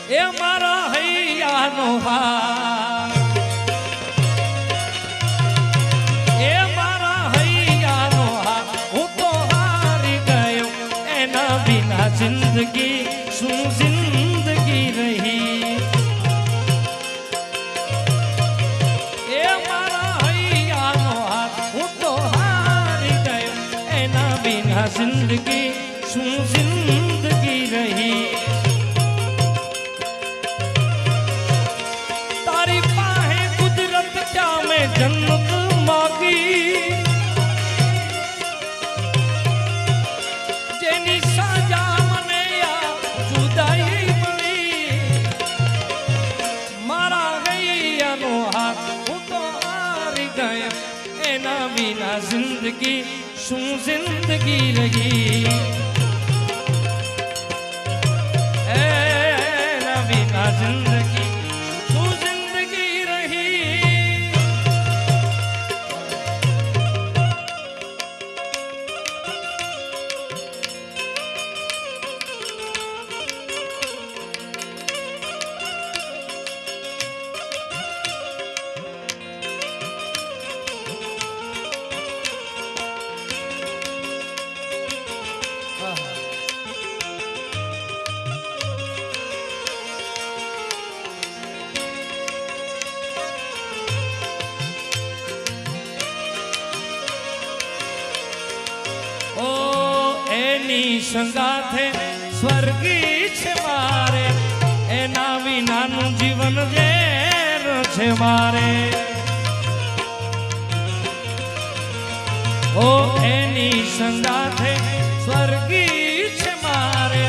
એ મારા હૈયાનો હાર એ મારા હૈયાનો હાર હું તો હારી ગયો એના વિના જિંદગી શું જિંદગી રહી એ મારા હૈયાનો હાર હું તો હારી ગયો એના વિના જિંદગી શું જિંદગી રહી जन्नत मांगी जेनी साजा मने या जुदाई मળી मारा હૈયાનો હાથ હું તો હારી ગયો એના વિના જિંદગી શું જિંદગી રહી એના વિના જિંદગી સંગાથે સ્વર્ગી છે મારે એના વિનાનું જીવન ઝેર છે મારે ઓ એની સંગાથે સ્વર્ગી છે મારે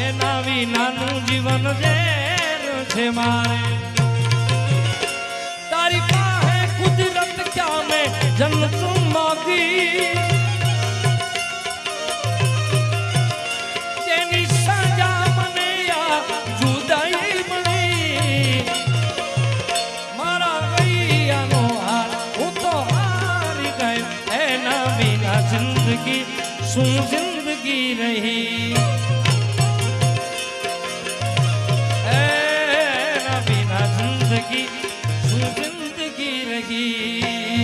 એના વિનાનું જીવન ઝેર છે મારે તારી પાસે કુદરત ક્યાં મેં જન્નત માગી जिंदगी सुन जिंदगी रही बिना जिंदगी सुन जिंदगी रही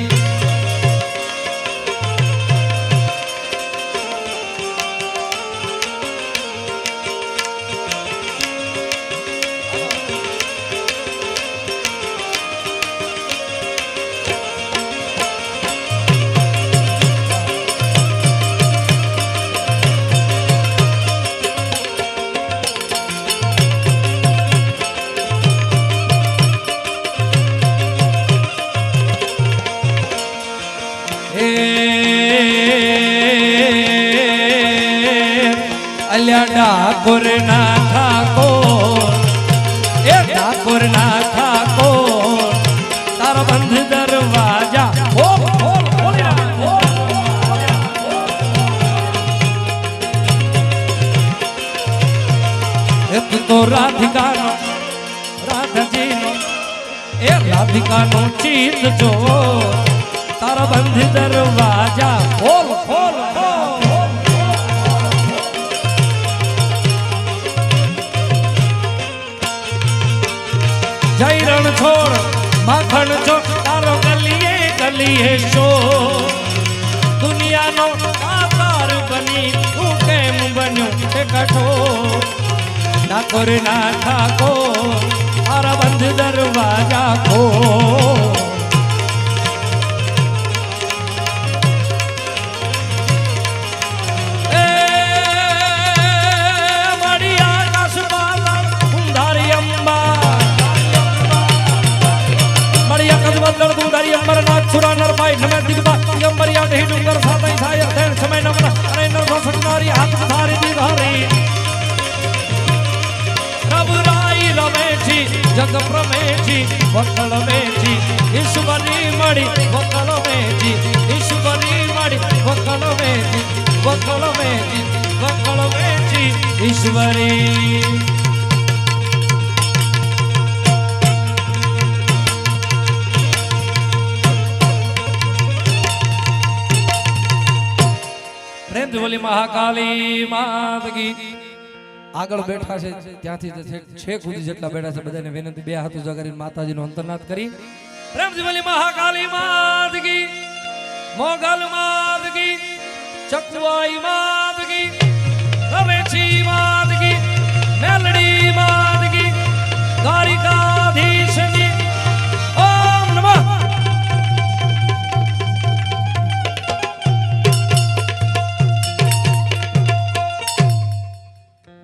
ठाकुर ना ठाकुर ए ठाकुर ना ठाकुर तारा बंद दरवाजा खोल खोल खोल एक तो राधिका नो राधा जी नो ए राधिका नो चीत जो तारा बंद दरवाजा खोल खोल खोल जैरण छोड़ माखण छोड़ तारो गलिए गलिए शो दुनिया नो आकार बनी तू केम बन्यो ते कठो ठाकुर ना ठाकुर तारा बंद दरवाजा खोल सुरा नरपाई नमे दिगबा दिगंबरिया ढेही डूंगर सातई थाय देन समय नमन अरे नर ससनारी हाथ धारी दिधारी रब राई रमेची जग प्रमेची वक्कल मेची ईश्वरी मड़ी वक्कल मेची ईश्वरी मड़ी वक्कल मेची वक्कल मेची वक्कल मेची ईश्वरी बोली महाकाली मात की આગળ બેઠા છે ત્યાંથી છેક સુધી જેટલા બેઠા છે બધાને વિનંતી બે હાથ ઉજા કરીને માતાજીનો અંતરનાદ કરી પ્રેમથી બોલી મહાકાલી માત કી, મોગલ માત કી, ચકવાઈ માત કી, રવેચી માત